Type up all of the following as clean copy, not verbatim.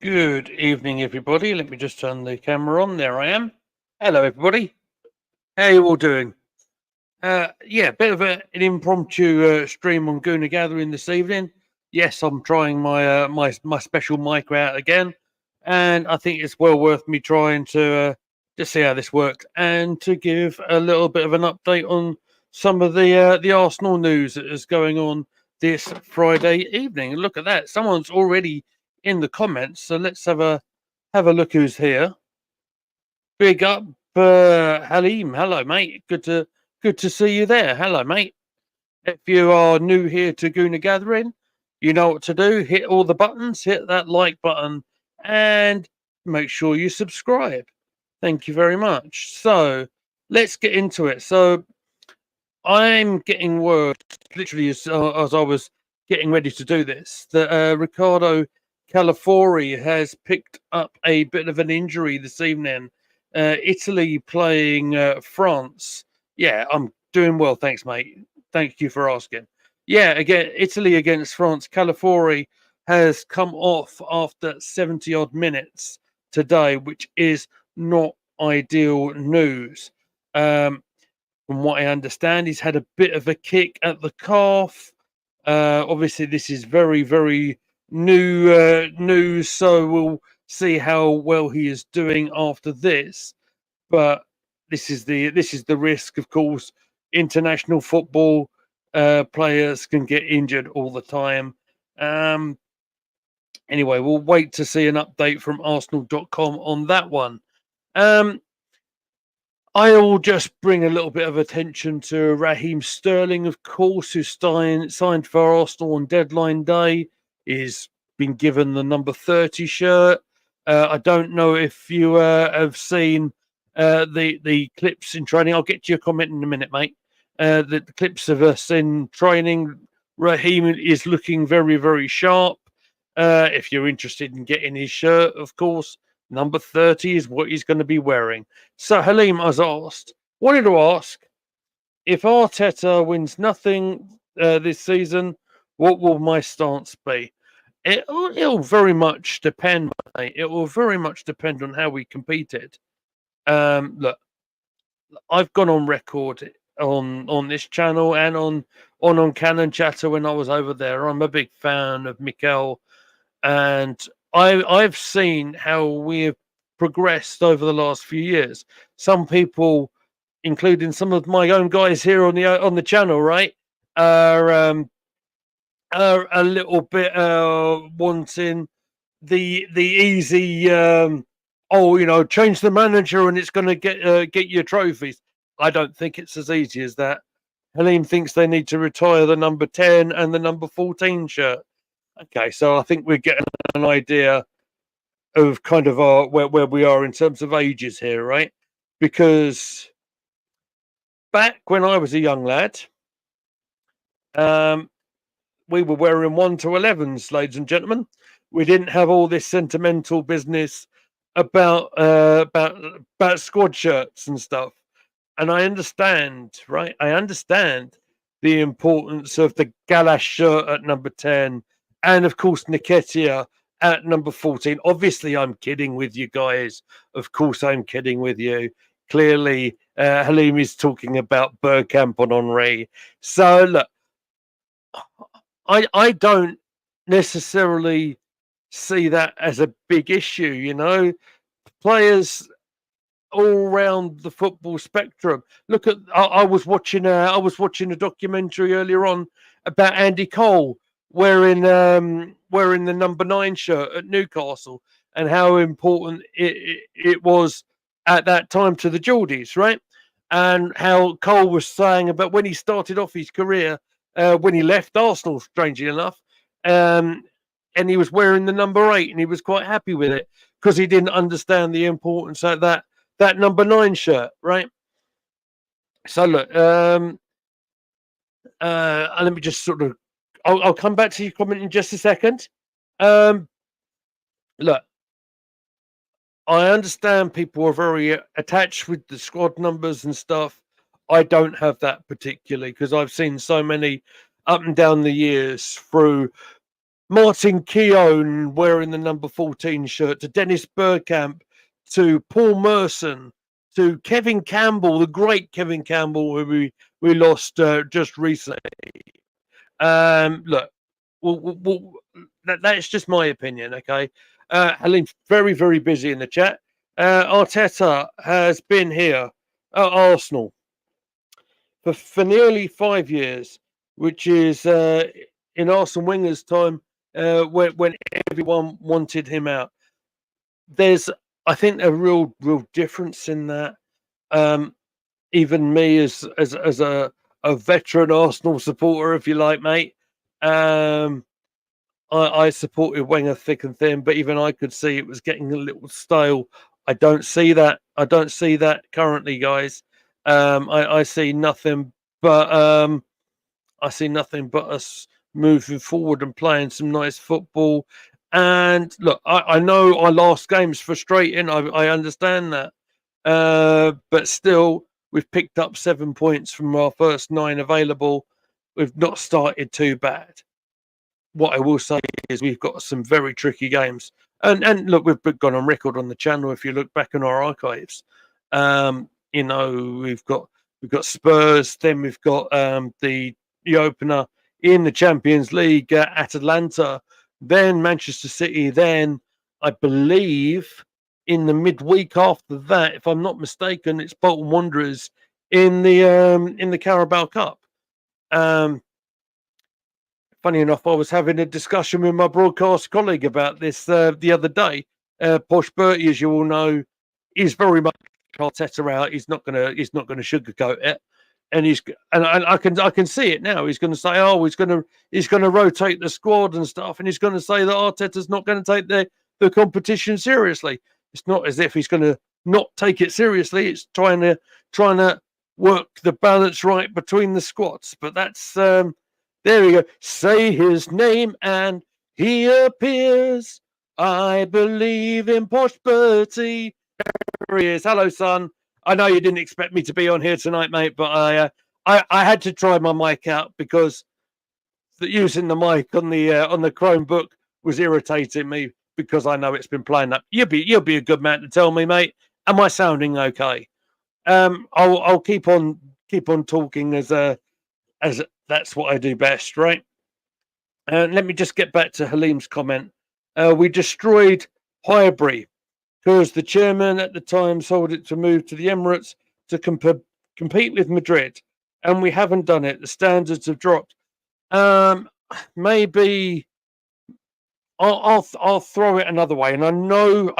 Good evening, everybody. Let me just turn the camera on. There I am. Hello, everybody. How are you all doing? Bit of an impromptu stream on Gooner Gathering this evening. Yes, I'm trying my special mic out again, and I think it's well worth me trying to see how this works and to give a little bit of an update on some of the Arsenal news that is going on this Friday evening. Look at that! Someone's already in the comments, so let's have a look who's here. Big up, Halim. Hello, mate. Good to see you there. Hello, mate. If you are new here to Gooner Gathering, you know what to do. Hit all the buttons, hit that like button, and make sure you subscribe. Thank you very much. So let's get into it. So I'm getting word, literally as I was getting ready to do this, that Riccardo Calafori has picked up a bit of an injury this evening. Italy playing France. Yeah, I'm doing well, thanks, mate. Thank you for asking. Yeah, again, Italy against France. Calafori has come off after 70 odd minutes today, which is not ideal news. From what I understand, he's had a bit of a kick at the calf. Obviously, this is very, very new news, so we'll see how well he is doing after this. But this is the risk, of course. International football players can get injured all the time. Anyway, we'll wait to see an update from Arsenal.com on that one. I'll just bring a little bit of attention to Raheem Sterling, of course, who signed for Arsenal on deadline day. He's been given the number 30 shirt. I don't know if you have seen the clips in training. I'll get to your comment in a minute, mate. The clips of us in training, Raheem is looking very, very sharp. If you're interested in getting his shirt, of course, number 30 is what he's going to be wearing. So Halim has wanted to ask, if Arteta wins nothing this season, what will my stance be? It'll very much depend, mate. It will very much depend on how we competed. Look, I've gone on record on this channel and on Cannon Chatter when I was over there. I'm a big fan of Mikel, and I've seen how we have progressed over the last few years. Some people, including some of my own guys here on the channel, right, are a little bit wanting the easy change the manager and it's going to get you trophies. I don't think it's as easy as that. Helene thinks they need to retire the number 10 and the number 14 shirt. Okay, so I think we're getting an idea of kind of where we are in terms of ages here, right? Because back when I was a young lad, we were wearing 1 to 11s, ladies and gentlemen. We didn't have all this sentimental business about squad shirts and stuff. And I understand, right? I understand the importance of the Galas shirt at number 10 and, of course, Nketiah at number 14. Obviously, I'm kidding with you guys. Of course, I'm kidding with you. Clearly, Halim is talking about Bergkamp on Henry. So, look, I don't necessarily see that as a big issue, you know. Players all around the football spectrum. Look at I was watching a documentary earlier on about Andy Cole wearing the number 9 shirt at Newcastle and how important it was at that time to the Geordies, right? And how Cole was saying about when he started off his career, when he left Arsenal, strangely enough, and he was wearing the number 8 and he was quite happy with it because he didn't understand the importance of that number 9 shirt, right? So look, let me just sort of, I'll come back to your comment in just a second. Look, I understand people are very attached with the squad numbers and stuff. I don't have that particularly because I've seen so many up and down the years through Martin Keown wearing the number 14 shirt, to Dennis Bergkamp, to Paul Merson, to Kevin Campbell, the great Kevin Campbell, who we lost just recently. Look, that's just my opinion, okay? Halim's very, very busy in the chat. Arteta has been here at Arsenal for nearly 5 years, which is in Arsene Wenger's time when everyone wanted him out. There's, I think, a real difference in that. Even me as a veteran Arsenal supporter, if you like, mate. I supported Wenger thick and thin, but even I could see it was getting a little stale. I don't see that. I don't see that currently, guys. I see nothing but us moving forward and playing some nice football. And look, I know our last game's frustrating. I understand that, but still, we've picked up 7 points from our first 9 available. We've not started too bad. What I will say is we've got some very tricky games. And look, we've gone on record on the channel. If you look back in our archives, we've got Spurs, then we've got the opener in the Champions League at Atalanta, then Manchester City, then I believe in the midweek after that, if I'm not mistaken, it's Bolton Wanderers in the Carabao Cup. Funny enough, I was having a discussion with my broadcast colleague about this the other day. Posh Bertie, as you all know, is very much Arteta out. He's not gonna sugarcoat it, and I can see it now. He's going to say, oh, he's going to rotate the squad and stuff, and he's going to say that Arteta's not going to take the competition seriously. It's not as if he's going to not take it seriously. It's trying to work the balance right between the squads. But that's there we go. Say his name and he appears. I believe in Posh Bertie. There he is. Hello, son. I know you didn't expect me to be on here tonight, mate, but I had to try my mic out because using the mic on the Chromebook was irritating me because I know it's been playing up. You'll be a good man to tell me, mate. Am I sounding okay? I'll keep on talking as that's what I do best, right? Let me just get back to Halim's comment. We destroyed Highbury because the chairman at the time sold it to move to the Emirates to compete with Madrid, and we haven't done it. The standards have dropped. Maybe I'll throw it another way, and I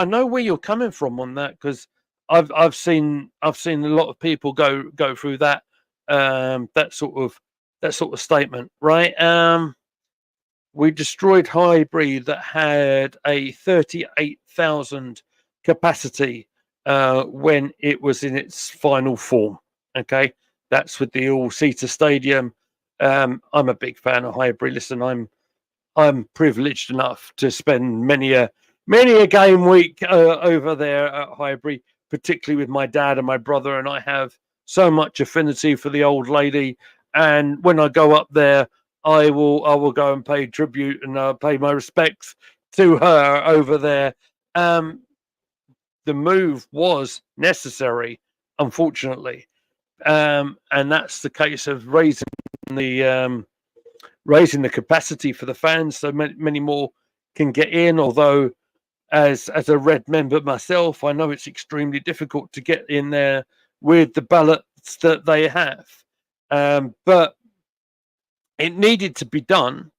know where you're coming from on that because I've seen a lot of people go through that that sort of statement, right? We destroyed Highbury that had a 38,000 capacity when it was in its final form. Okay, that's with the all-seater stadium. I'm a big fan of Highbury. Listen, I'm privileged enough to spend many a game week over there at Highbury, particularly with my dad and my brother, and I have so much affinity for the old lady. And when I go up there, I will go and pay tribute and pay my respects to her over there. The move was necessary, unfortunately, and that's the case of raising the capacity for the fans so many more can get in. Although, as a Red member myself, I know it's extremely difficult to get in there with the ballots that they have. But it needed to be done,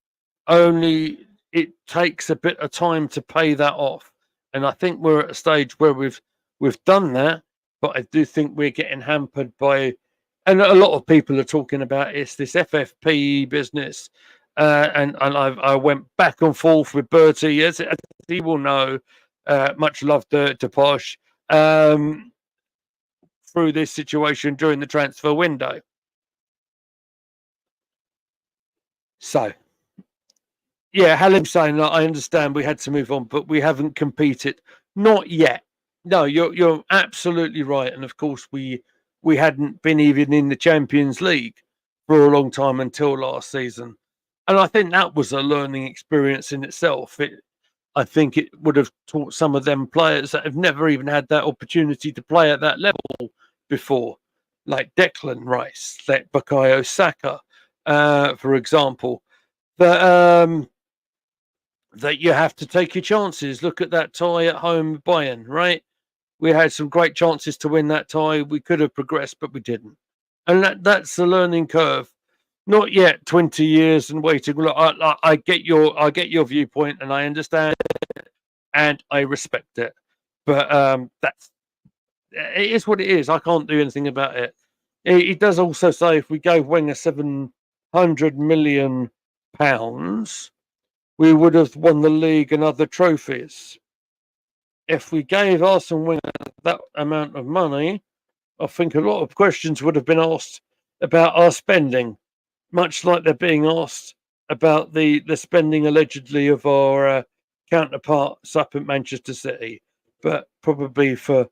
only it takes a bit of time to pay that off. And I think we're at a stage where we've done that, but I do think we're getting hampered by, and a lot of people are talking about this FFP business. And I went back and forth with Bertie, as he will know, much love to Posh, through this situation during the transfer window. So, yeah, Halim saying, I understand we had to move on, but we haven't competed. Not yet. No, you're absolutely right. And of course, we hadn't been even in the Champions League for a long time until last season. And I think that was a learning experience in itself. I think it would have taught some of them players that have never even had that opportunity to play at that level before, like Declan Rice, like Bukayo Saka, for example, that that you have to take your chances. Look at that tie at home with Bayern, right? We had some great chances to win that tie. We could have progressed, but we didn't. And that's the learning curve. Not yet 20 years and waiting. Look, I get your viewpoint, and I understand and I respect it. But it is what it is. I can't do anything about it. It does also say if we gave Wenger £700 million, we would have won the league and other trophies. If we gave Arsene Wenger that amount of money, I think a lot of questions would have been asked about our spending, much like they're being asked about the spending allegedly of our counterparts up at Manchester City. But probably for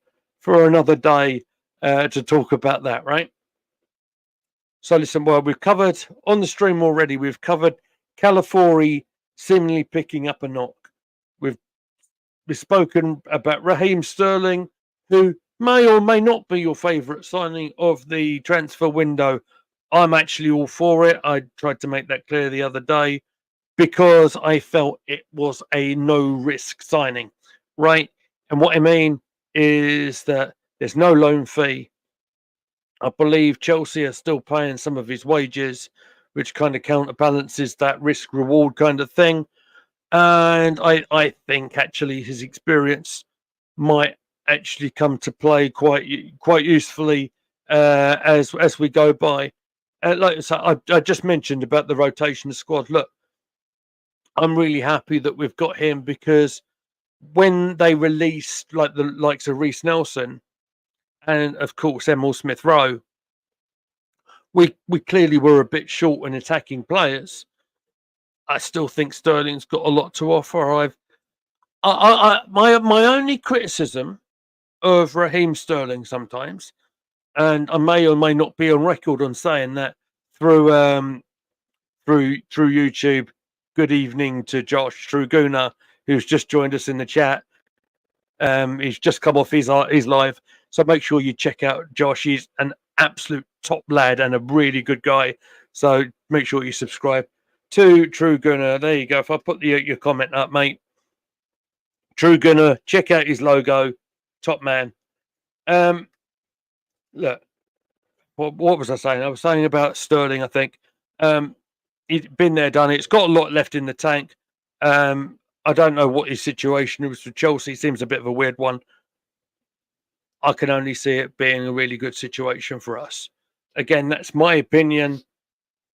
another day to talk about that, right? So listen, well, we've covered on the stream already. We've covered Calafiori seemingly picking up a knock. We've spoken about Raheem Sterling, who may or may not be your favourite signing of the transfer window. I'm actually all for it. I tried to make that clear the other day because I felt it was a no-risk signing, right? And what I mean is that there's no loan fee. I believe Chelsea are still paying some of his wages, which kind of counterbalances that risk-reward kind of thing. And I think actually his experience might actually come to play quite usefully as we go by. Like I said, I just mentioned about the rotation of squad. Look, I'm really happy that we've got him because when they released like the likes of Reece Nelson and of course Emil Smith Rowe, we clearly were a bit short in attacking players. I still think Sterling's got a lot to offer. My only criticism of Raheem Sterling sometimes, and I may or may not be on record on saying that through YouTube. Good evening to Josh through Gooner, who's just joined us in the chat. He's just come off his live, so make sure you check out Josh. He's an absolute top lad and a really good guy. So make sure you subscribe to True Gunner. There you go. If I put your comment up, mate, True Gunner, check out his logo, top man. Look, what was I saying? I was saying about Sterling. I think he's been there, done it. It's got a lot left in the tank. I don't know what his situation is with Chelsea. It seems a bit of a weird one. I can only see it being a really good situation for us. Again, that's my opinion.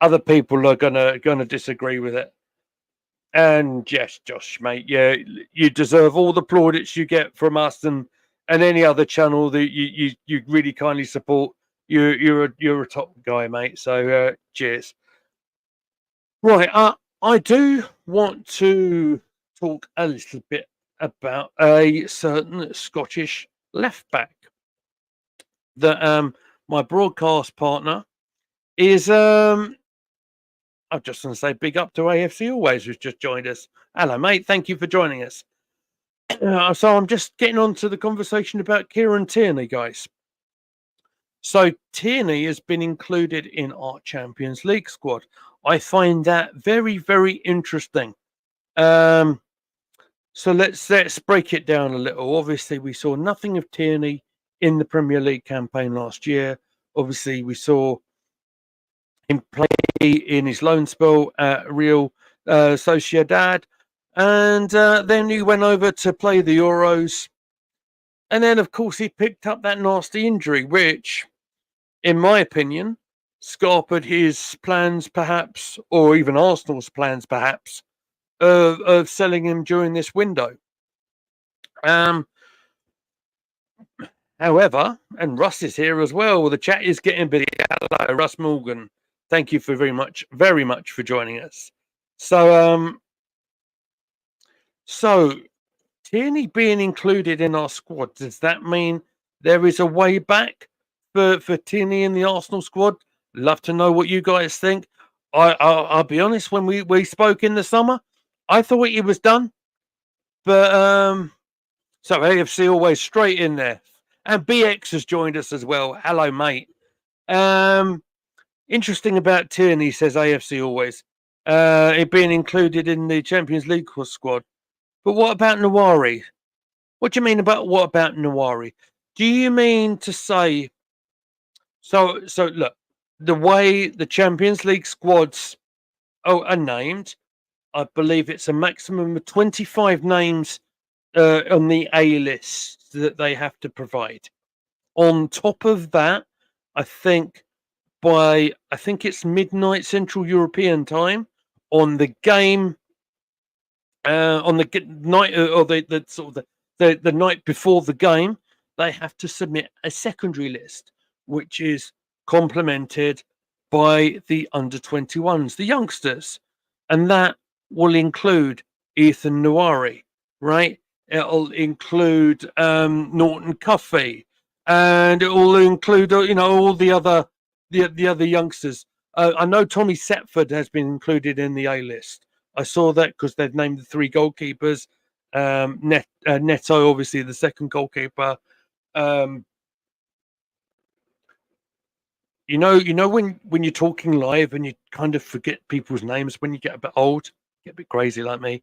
Other people are gonna disagree with it. And yes, Josh, mate, yeah, you deserve all the plaudits you get from us and any other channel that you really kindly support. You're a top guy, mate. So cheers. Right, I do want to talk a little bit about a certain Scottish left back that my broadcast partner is I'm just going to say big up to AFC Always, who's just joined us. Hello, mate. Thank you for joining us. So I'm just getting on to the conversation about Kieran Tierney, guys. So Tierney has been included in our Champions League squad. I find that very, very interesting. So let's break it down a little. Obviously, we saw nothing of Tierney in the Premier League campaign last year. Obviously, we saw him play in his loan spell at Real Sociedad, and then he went over to play the Euros. And then, of course, he picked up that nasty injury, which, in my opinion, scarpered his plans, perhaps, or even Arsenal's plans, perhaps, of selling him during this window. However, and Russ is here as well. The chat is getting busy. Hello, Russ Morgan. Thank you for very much for joining us. So Tierney being included in our squad, does that mean there is a way back for Tierney in the Arsenal squad? Love to know what you guys think. I'll be honest. When we spoke in the summer, I thought he was done. But so AFC always straight in there, and BX has joined us as well. Hello, mate. Interesting about Tierney, says AFC always. It being included in the Champions League squad. But what about Nawari? What do you mean about what about Nawari? Do you mean to say so look, the way the Champions League squads are named, I believe it's a maximum of 25 names on the A list that they have to provide. On top of that, I think it's midnight Central European time on the game on the night or the sort of the night before the game, they have to submit a secondary list, which is complemented by the under 21s, the youngsters, and that will include Ethan Nawari, right? It'll include Norton Cuffey, and it will include all the other youngsters. I know Tommy Setford has been included in the A list. I saw that because they've named the 3 goalkeepers. Neto, obviously, the second goalkeeper. You know when you're talking live and you kind of forget people's names when you get a bit old, get a bit crazy like me.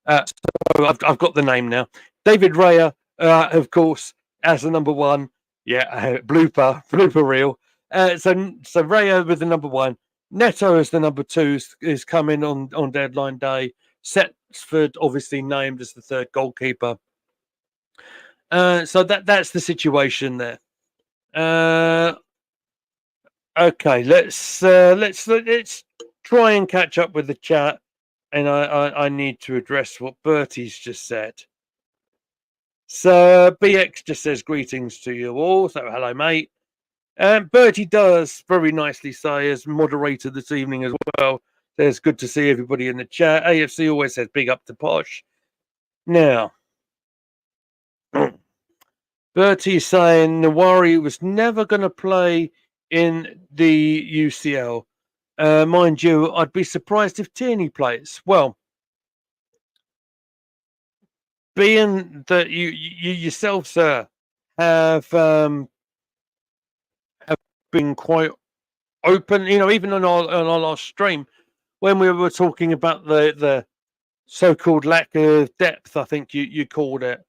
So I've got the name now. David Raya, of course, as the number 1. Yeah, blooper reel. So Raya with the number 1. Neto as the number 2 is coming on deadline day. Setford obviously named as the 3rd goalkeeper. So that's the situation there. Okay, let's try and catch up with the chat, and I need to address what Bertie's just said. So BX just says greetings to you all. So hello, mate. Bertie does very nicely say as moderator this evening as well. It's good to see everybody in the chat. AFC always says big up to Posh. Now, Bertie is saying Nawari was never going to play in the UCL. Mind you, I'd be surprised if Tierney plays. Well, being that you yourself, sir, have been quite open, even on our last stream when we were talking about the so-called lack of depth, I think you called it.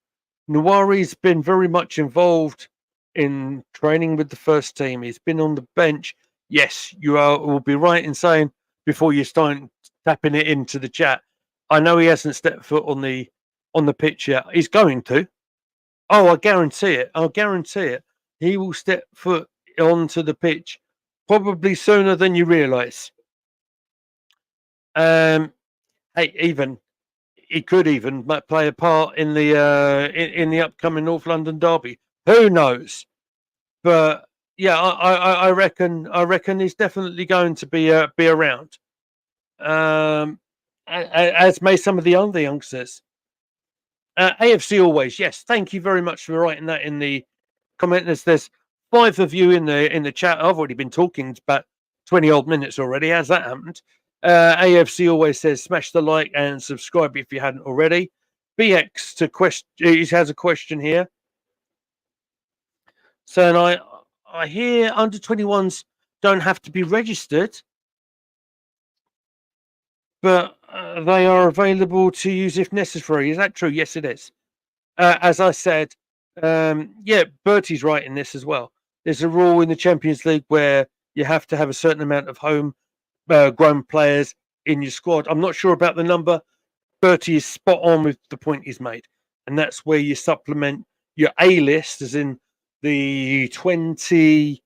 Nawari's been very much involved in training with the first team. He's been on the bench. Yes, you will be right in saying before you start tapping it into the chat. I know he hasn't stepped foot on the pitch yet. He's going to. Oh, I guarantee it. I'll guarantee it. He will step foot onto the pitch probably sooner than you realise. Hey, even he could even play a part in the upcoming North London derby. Who knows? But yeah, I reckon he's definitely going to be around. As may some of the other youngsters. AFC always, yes. Thank you very much for writing that in the comment. There's 5 of you in the chat. I've already been talking about 20 odd minutes already. How's that happened? AFC always says smash the like and subscribe if you hadn't already. BX to question, he has a question here. So, and I hear under 21s don't have to be registered, but they are available to use if necessary. Is that true? Yes, it is. As I said, yeah, Bertie's right in this as well. There's a rule in the Champions League where you have to have a certain amount of grown players in your squad. I'm not sure about the number. Bertie is spot on with the point he's made, and that's where you supplement your A list, as in the 20.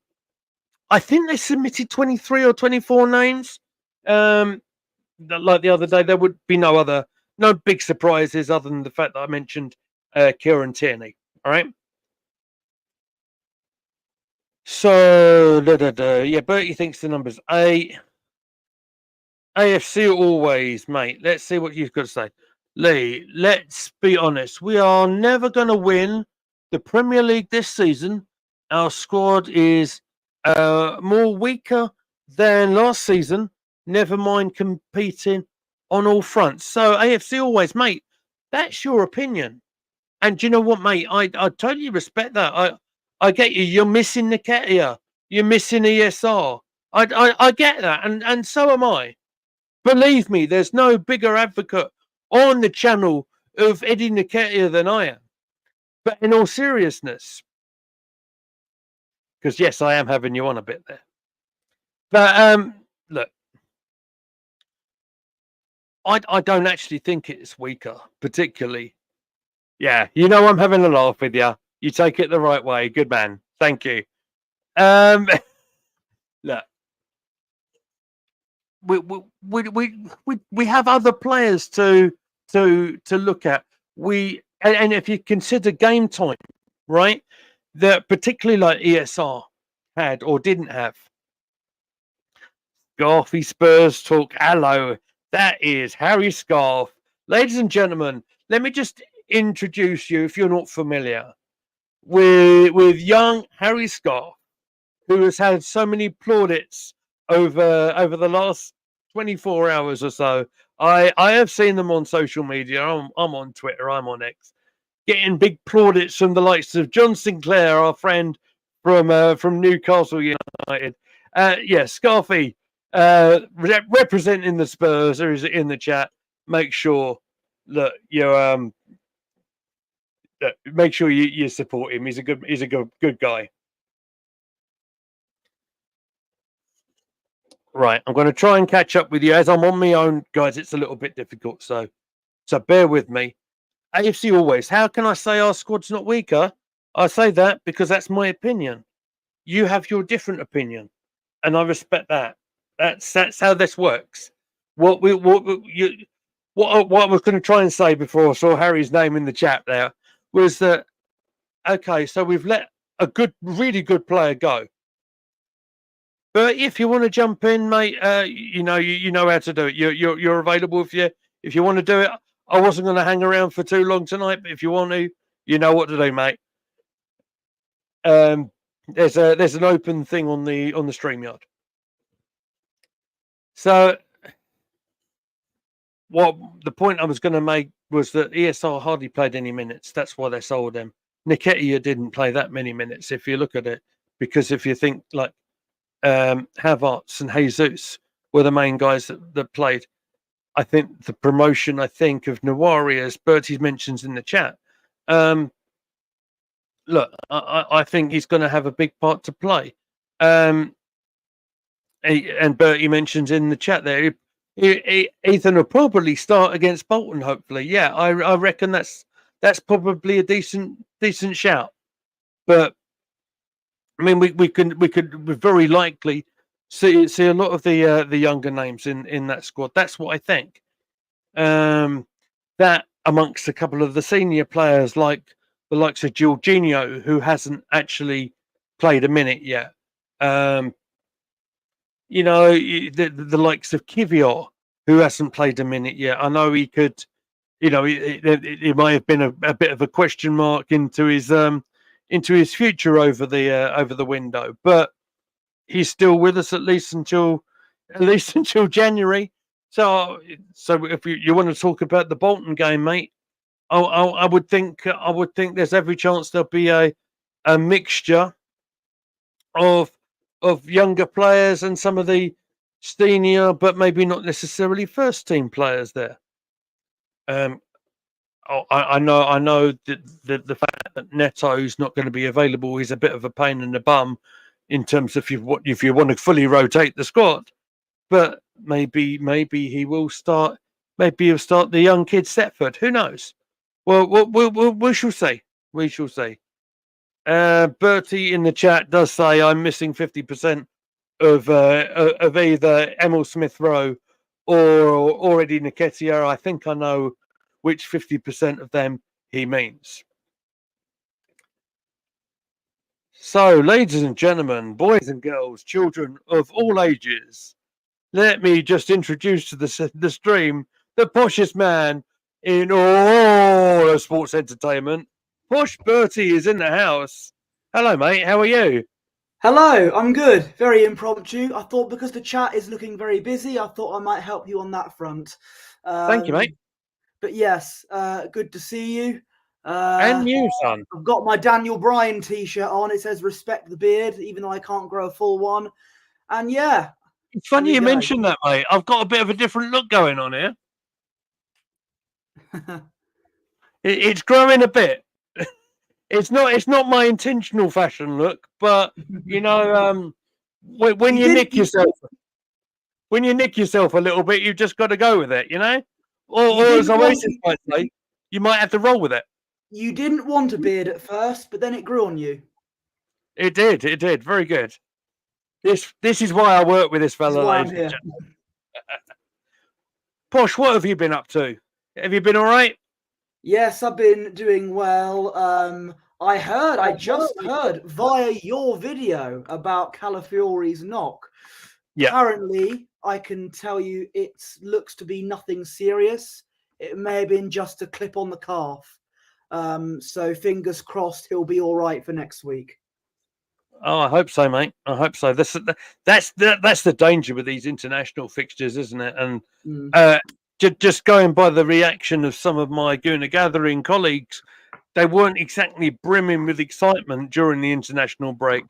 I think they submitted 23 or 24 names. Like the other day, there would be no big surprises other than the fact that I mentioned Kieran Tierney. All right. So, yeah, Bertie thinks the number's 8. AFC always, mate. Let's see what you've got to say. Lee, let's be honest. We are never going to win the Premier League this season. Our squad is more weaker than last season, never mind competing on all fronts. So AFC always, mate, that's your opinion. And do you know what, mate? I totally respect that. I get you. You're missing Nketiah. You're missing ESR. I get that, and so am I. Believe me, there's no bigger advocate on the channel of Eddie Nketiah than I am. But in all seriousness, because yes, I am having you on a bit there. But look, I don't actually think it's weaker, particularly. Yeah, you know I'm having a laugh with you. You take it the right way. Good man. Thank you. Look, we have other players to look at. And if you consider game time, right? That particularly like ESR had or didn't have. Scarfy Spurs talk. Hello, that is Harry Scarf. Ladies and gentlemen, let me just introduce you, if you're not familiar, with young Harry Scarf, who has had so many plaudits over the last 24 hours or so. I have seen them on social media. I'm on Twitter. I'm on X, getting big plaudits from the likes of John Sinclair, our friend from Newcastle United. Yeah, Scarfy, representing the Spurs, or is it in the chat? Make sure that you make sure you support him. He's a good guy. Right, I'm going to try and catch up with you as I'm on my own, guys. It's a little bit difficult, so bear with me. AFC always. How can I say our squad's not weaker? I say that because that's my opinion. You have your different opinion, and I respect that. That's how this works. What I was going to try and say before I saw Harry's name in the chat there was that okay, so we've let a really good player go. But if you want to jump in, mate, you know how to do it. You're available if you want to do it. I wasn't going to hang around for too long tonight, but if you want to, you know what to do, mate. There's an open thing on the StreamYard. So, what the point I was going to make was that ESR hardly played any minutes. That's why they sold him. Nketiah didn't play that many minutes, if you look at it, because if you think like Havertz and Jesus were the main guys that played. I think the promotion, of Nawari, as Bertie mentions in the chat. Look, I think he's going to have a big part to play. And Bertie mentions in the chat there, Ethan will probably start against Bolton. Hopefully, yeah, I reckon that's probably a decent shout. But I mean, we could very likely see a lot of the younger names in that squad. That's what I think. That amongst a couple of the senior players, like the likes of Jorginho, who hasn't actually played a minute yet. You know, the likes of Kivior, who hasn't played a minute yet. I know he could. You know, it might have been a bit of a question mark into his future over the window, but he's still with us at least until January. So if you want to talk about the Bolton game, mate, I would think there's every chance there'll be a mixture of younger players and some of the senior, but maybe not necessarily first team players there. I know that the fact that Neto's not going to be available is a bit of a pain in the bum in terms of if you want to fully rotate the squad. But maybe he will start. Maybe he'll start the young kid Setford. Who knows? Well, we shall see. We shall see. Bertie in the chat does say I'm missing 50% of either Emil Smith Rowe or Eddie Nketiah. I think I know which 50% of them he means. So, ladies and gentlemen, boys and girls, children of all ages, let me just introduce to the stream the poshest man in all of sports entertainment. Posh Bertie is in the house. Hello, mate. How are you? Hello, I'm good. Very impromptu. I thought because the chat is looking very busy, I thought I might help you on that front. Thank you, mate. Um, but yes, good to see you. And Uh, you, son. I've got my Daniel Bryan t-shirt on. It says "Respect the beard," even though I can't grow a full one. And yeah, It's here funny we you go. mentioned that, mate. I've got a bit of a different look going on here. It's growing a bit. It's not my intentional fashion look, but you know, when you you didn't nick yourself, when you nick yourself a little bit, you've just got to go with it, you know. you Or as didn't want Oasis might say, you might have to roll with it. you didn't want a beard at first, but then it grew on you. It did. It did. Very good. This is why I work with this This is fella, why I'm ladies and here. gentlemen. Posh, what have you been up to? Have you been all right? Yes, I've been doing well. I just heard via your video about Calafiori's knock. Yeah. Currently, I can tell you it looks to be nothing serious. It may have been just a clip on the calf. So fingers crossed he'll be all right for next week. Oh, I hope so, mate. I hope so. That's the danger with these international fixtures, isn't it? And Mm. just going by the reaction of some of my Gooner Gathering colleagues, they weren't exactly brimming with excitement during the international break.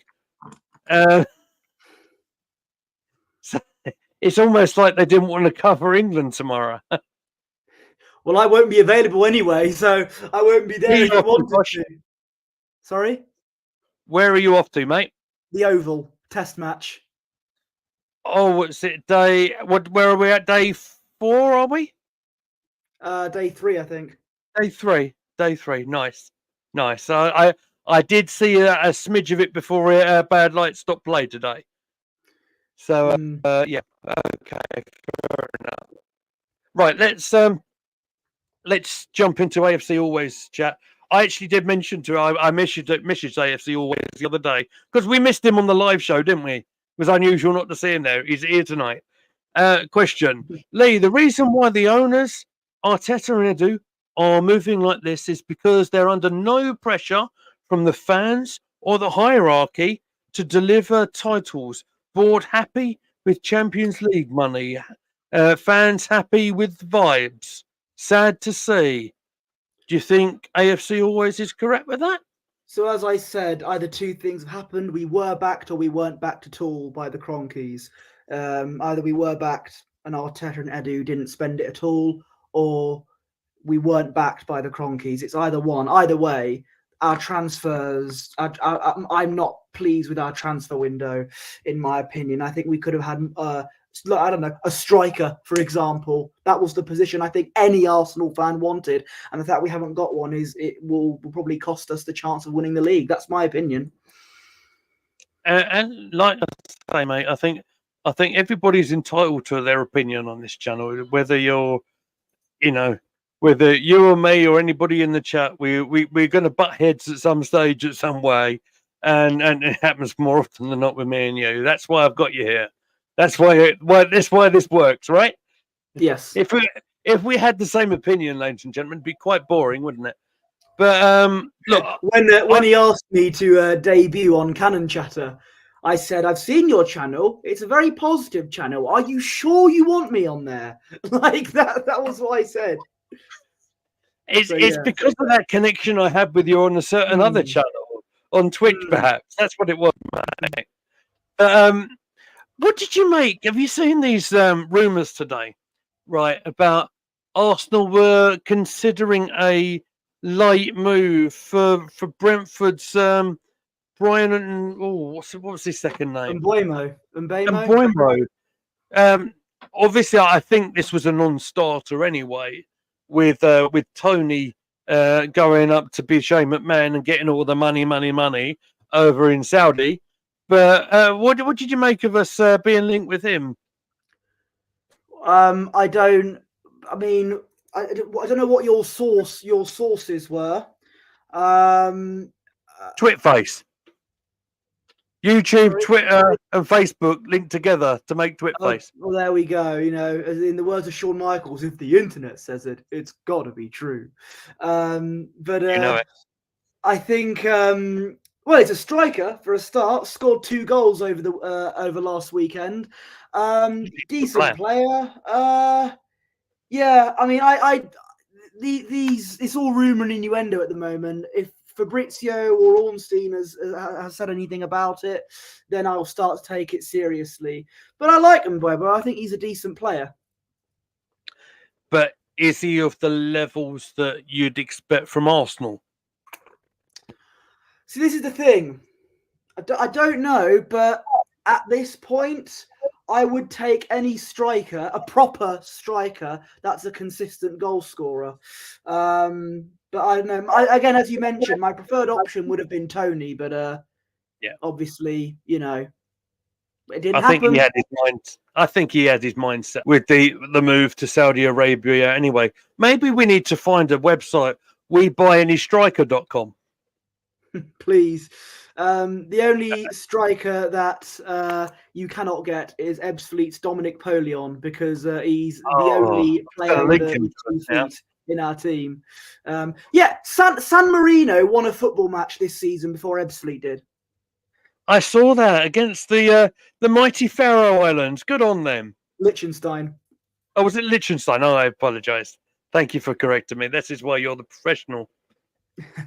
So it's almost like they didn't want to cover England tomorrow. Well, I won't be available anyway, so I won't be Where are there you if you off to, wanted Posh? to. Sorry? Where are you off to, mate? The Oval Test match. Oh, what's it? Day what? Where are we at? Day 4? Are we? Day 3, I think. Day 3. Day 3. Nice, nice. I did see a smidge of it before Bad Light stopped play today. So Mm. yeah, okay, fair enough. Right, let's jump into AFC Always chat. I actually did mention to I messaged AFC Always the other day because we missed him on the live show, didn't we? It was unusual not to see him there. He's here tonight. Question, Lee. The reason why the owners, Arteta and Edu, are moving like this is because they're under no pressure from the fans or the hierarchy to deliver titles. Board happy with Champions League money. Fans happy with vibes. Sad to see. Do you think AFC Always is correct with that? So as I said, either two things have happened. We were backed or we weren't backed at all by the Cronkies. Either we were backed and Arteta and Edu didn't spend it at all, or we weren't backed by the Cronkies. It's either one. Either way, our transfers, I'm not pleased with our transfer window, in my opinion. I think we could have had, I don't know, a striker, for example. That was the position I think any Arsenal fan wanted. And the fact we haven't got one is it will probably cost us the chance of winning the league. That's my opinion. And like I say, mate, I think everybody's entitled to their opinion on this channel, whether you're, you know, whether you or me or anybody in the chat, we're going to butt heads at some stage, at some way, and it happens more often than not with me and you. That's why I've got you here. That's why this works, right? Yes. If we had the same opinion, ladies and gentlemen, it'd be quite boring, wouldn't it? But look, When he asked me to debut on Cannon Chatter, I said, I've seen your channel. It's a very positive channel. Are you sure you want me on there? Like that was what I said. it's because of that connection I had with you on a certain other channel on Twitch, perhaps. That's what it was, mate. What did you make? Have you seen these rumours today, right, about Arsenal were considering a late move for Brentford's Brian and what was his second name? Mbeumo. And Boimro. Obviously, I think this was a non-starter anyway, with Tony going up to be Shane McMahon and getting all the money over in Saudi. But what did you make of us being linked with him? I don't. I mean, I don't know what your sources were. Twitface. YouTube, Sorry? Twitter, and Facebook linked together to make Twitface. Well, there we go. You know, in the words of Shawn Michaels, if the internet says it, it's got to be true. But You know it. I think Well, it's a striker for a start. Scored 2 goals over last weekend. Decent player. Yeah, I mean, these it's all rumor and innuendo at the moment. If Fabrizio or Ornstein has said anything about it, then I'll start to take it seriously. But I like Mbeumo. I think he's a decent player. But is he of the levels that you'd expect from Arsenal? See, this is the thing. I don't know, but at this point, I would take any striker, a proper striker, that's a consistent goal scorer. But I don't know. Again, as you mentioned, my preferred option would have been Tony, but Yeah, obviously, you know, it didn't I happen. think he had his mind. I think he had his mindset with the move to Saudi Arabia. Anyway, maybe we need to find a website. WeBuyAnyStriker.com. Please. The only striker that you cannot get is Ebbsfleet's Dominic Polion, because he's the only player with 2 feet in our team. Yeah, San Marino won a football match this season before Ebbsfleet did. I saw that against the mighty Faroe Islands. Good on them. Liechtenstein. Oh, was it Liechtenstein? Oh, I apologise. Thank you for correcting me. This is why you're the professional.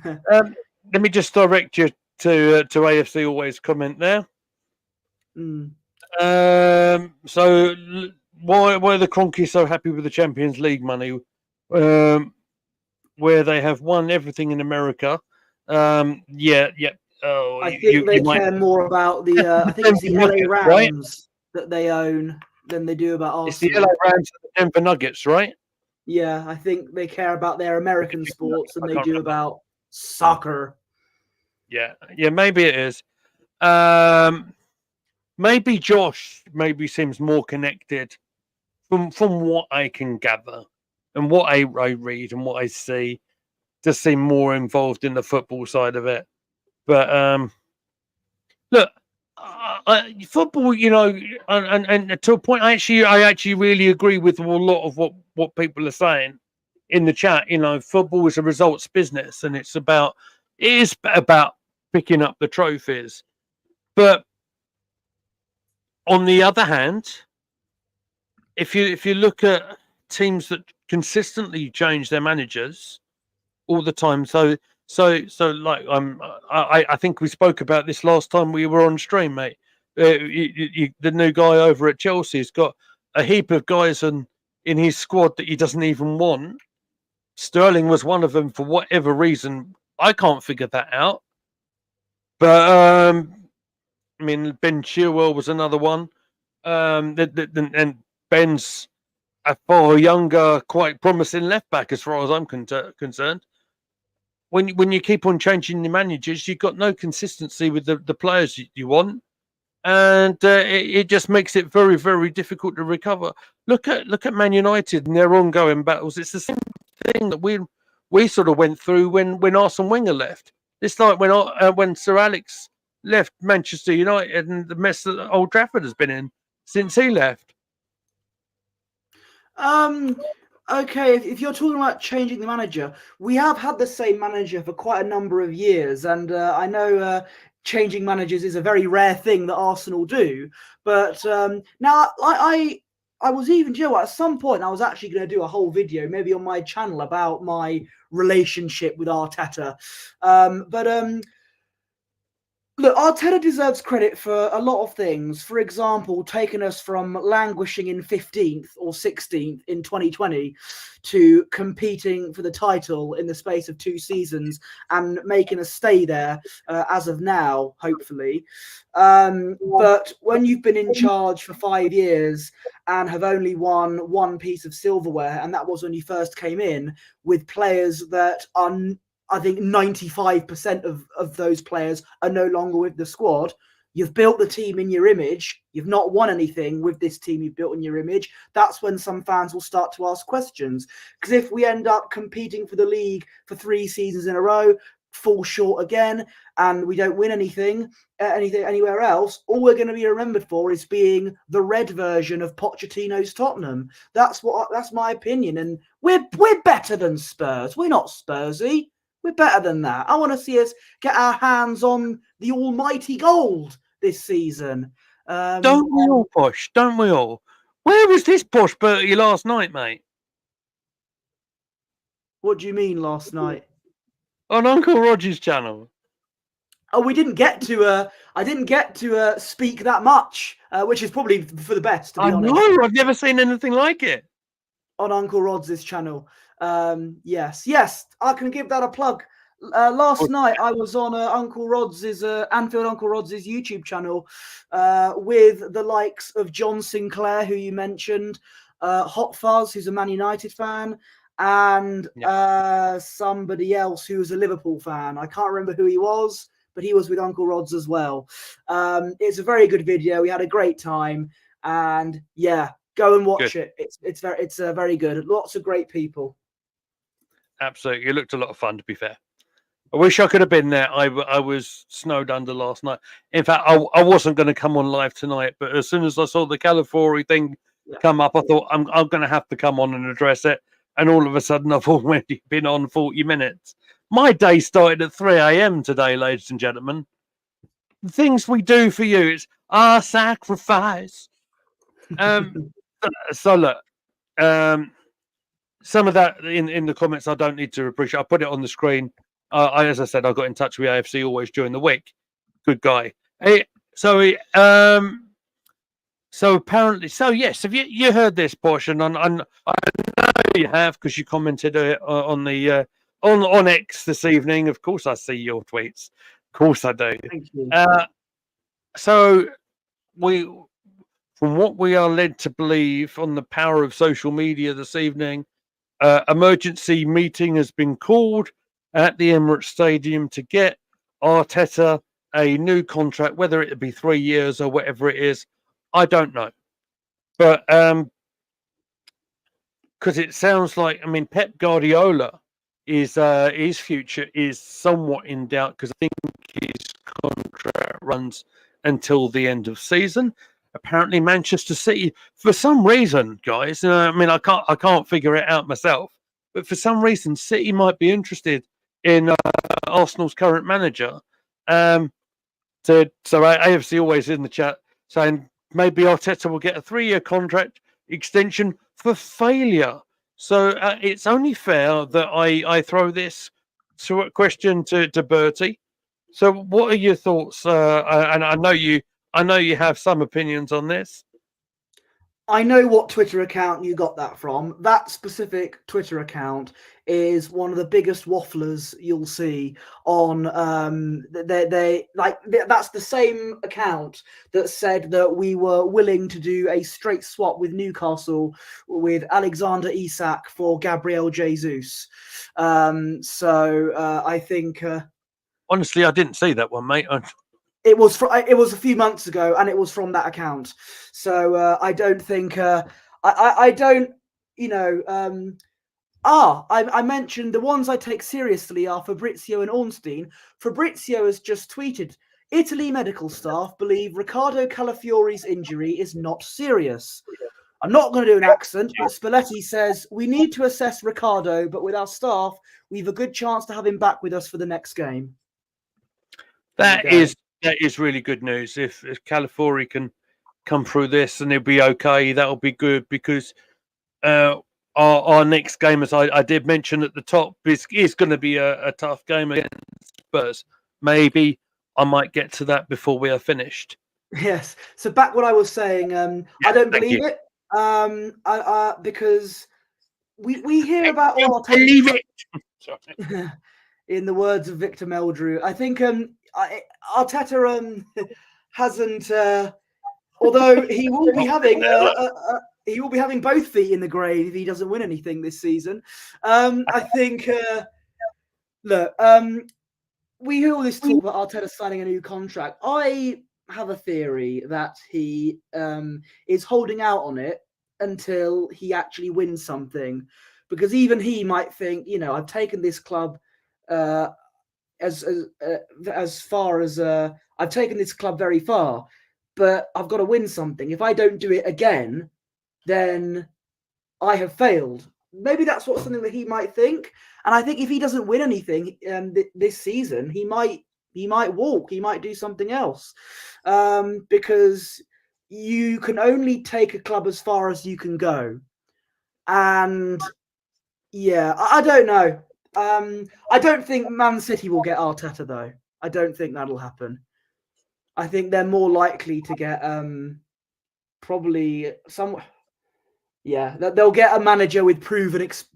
Let me just direct you to AFC Always comment there. So why are the Cronkies so happy with the Champions League money, where they have won everything in America? Yeah. Oh, I think they care more about the. I think it's the LA Rams that they own than they do about Arsenal. It's the LA Rams and the Denver Nuggets, right? Yeah, I think they care about their American sports than they do about soccer. Yeah, maybe it is. Maybe Josh seems more connected from what I can gather and what I read and what I see. Does seem more involved in the football side of it. But look, football, you know, and to a point, I actually really agree with a lot of what people are saying in the chat. You know, football is a results business, and it is about picking up the trophies. But on the other hand, if you look at teams that consistently change their managers all the time, so like I think we spoke about this last time we were on stream, mate. The new guy over at Chelsea has got a heap of guys in his squad that he doesn't even want. Sterling was one of them for whatever reason. I can't figure that out. But I mean, Ben Chilwell was another one. And Ben's a far younger, quite promising left back, as far as I'm concerned. When you keep on changing the managers, you've got no consistency with the players you want, and it just makes it very, very difficult to recover. Look at Man United and their ongoing battles. It's the same thing that we sort of went through when Arsene Wenger left. It's like when Sir Alex left Manchester United and the mess that Old Trafford has been in since he left. Okay, if you're talking about changing the manager, we have had the same manager for quite a number of years, and I know changing managers is a very rare thing that Arsenal do. But now I was even, you know what, at some point I was actually going to do a whole video, maybe on my channel, about my relationship with Arteta. Look, Arteta deserves credit for a lot of things. For example, taking us from languishing in 15th or 16th in 2020 to competing for the title in the space of 2 seasons and making us stay there as of now, hopefully. But when you've been in charge for 5 years and have only won 1 piece of silverware, and that was when you first came in, with players that are, I think 95% of those players are no longer with the squad. You've built the team in your image. You've not won anything with this team you've built in your image. That's when some fans will start to ask questions. Because if we end up competing for the league for 3 seasons in a row, fall short again, and we don't win anything anywhere else, all we're going to be remembered for is being the red version of Pochettino's Tottenham. That's my opinion. And we're better than Spurs. We're not Spursy. We're better than that. I want to see us get our hands on the almighty gold this season. Don't we all, Posh? Don't we all? Where was this Posh Bertie last night, mate? What do you mean last night? On Uncle Roger's channel. Oh, we didn't get to. I didn't get to speak that much, which is probably for the best, to be honest. know. I've never seen anything like it on Uncle Rod's channel. Yes, I can give that a plug. Last night I was on Uncle Rod's Anfield Uncle Rod's YouTube channel with the likes of John Sinclair, who you mentioned, Hot Fuzz, who's a Man United fan, and somebody else who was a Liverpool fan. I can't remember who he was, but he was with Uncle Rod's as well. It's a very good video. We had a great time, and yeah, go and watch it. It's very good. Lots of great people. Absolutely, it looked a lot of fun. To be fair, I wish I could have been there. I was snowed under last night. In fact, I wasn't going to come on live tonight, but as soon as I saw the California thing come up, I thought I'm going to have to come on and address it. And all of a sudden, I've already been on 40 minutes. My day started at 3 a.m. today, ladies and gentlemen. The things we do for you, it's our sacrifice. So look, some of that in the comments I don't need to appreciate. I put it on the screen. As I said, I got in touch with AFC always during the week. Good guy. So apparently, yes. Have you heard this portion? I know you have because you commented on the on X this evening. Of course, I see your tweets. Of course, I do. Thank you. So from what we are led to believe on the power of social media this evening, emergency meeting has been called at the Emirates Stadium to get Arteta a new contract, whether it be 3 years or whatever it is. I don't know. But because it sounds like, I mean, Pep Guardiola his future is somewhat in doubt because I think his contract runs until the end of season. Apparently, Manchester City, for some reason, guys. I mean, I can't figure it out myself, but for some reason, City might be interested in Arsenal's current manager. So AFC always in the chat saying maybe Arteta will get a 3-year contract extension for failure. So it's only fair that I throw this question to Bertie. So, what are your thoughts? And I know you have some opinions on this. I know what Twitter account you got that from. That specific Twitter account is one of the biggest wafflers you'll see on. That's the same account that said that we were willing to do a straight swap with Newcastle with Alexander Isak for Gabriel Jesus. I think. Honestly, I didn't see that one, mate. It was a few months ago, and it was from that account. So I don't think I don't, I mentioned the ones I take seriously are Fabrizio and Ornstein. Fabrizio has just tweeted, Italy medical staff believe Riccardo Calafiori's injury is not serious. I'm not going to do an accent, but Spalletti says, we need to assess Riccardo, but with our staff, we've a good chance to have him back with us for the next game. That is really good news. If Calafiori can come through this and he'll be okay, that'll be good because our next game, as I did mention at the top, is going to be a tough game against Spurs. Maybe I might get to that before we are finished. Yes. So back what I was saying, I don't believe it. Because we hear about Arteta. Believe it. Sorry. In the words of Victor Meldrew, I think Arteta hasn't. Although he will be having both feet in the grave if he doesn't win anything this season. I think. Look, we hear all this talk about Arteta signing a new contract. I have a theory that he is holding out on it until he actually wins something, because even he might think, I've taken this club. As far as I've taken this club very far, but I've got to win something. If I don't do it again, then I have failed. maybe that's something that he might think. And I think if he doesn't win anything this season, he might walk. He might do something else, because you can only take a club as far as you can go. And yeah, I don't know. I don't think Man City will get Arteta though. I don't think that'll happen. I think they're more likely to get probably some. Yeah, they'll get a manager with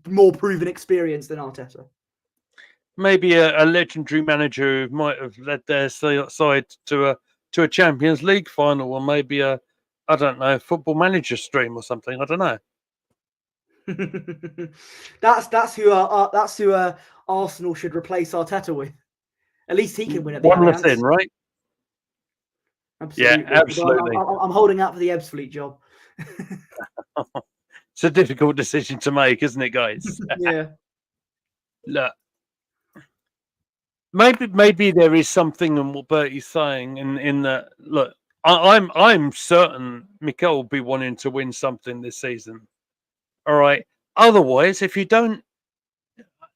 more proven experience than Arteta. Maybe a legendary manager who might have led their side to a Champions League final, or maybe I don't know, Football Manager stream or something. I don't know. that's who Arsenal should replace Arteta with. At least he can win at the One Allianz. less in, right? Absolutely. Yeah, absolutely. I'm holding out for the Ebbsfleet job. It's a difficult decision to make, isn't it, guys? Yeah. Look, maybe there is something in what Bertie's saying in that. Look, I'm certain Mikel will be wanting to win something this season. All right. Otherwise, if you don't,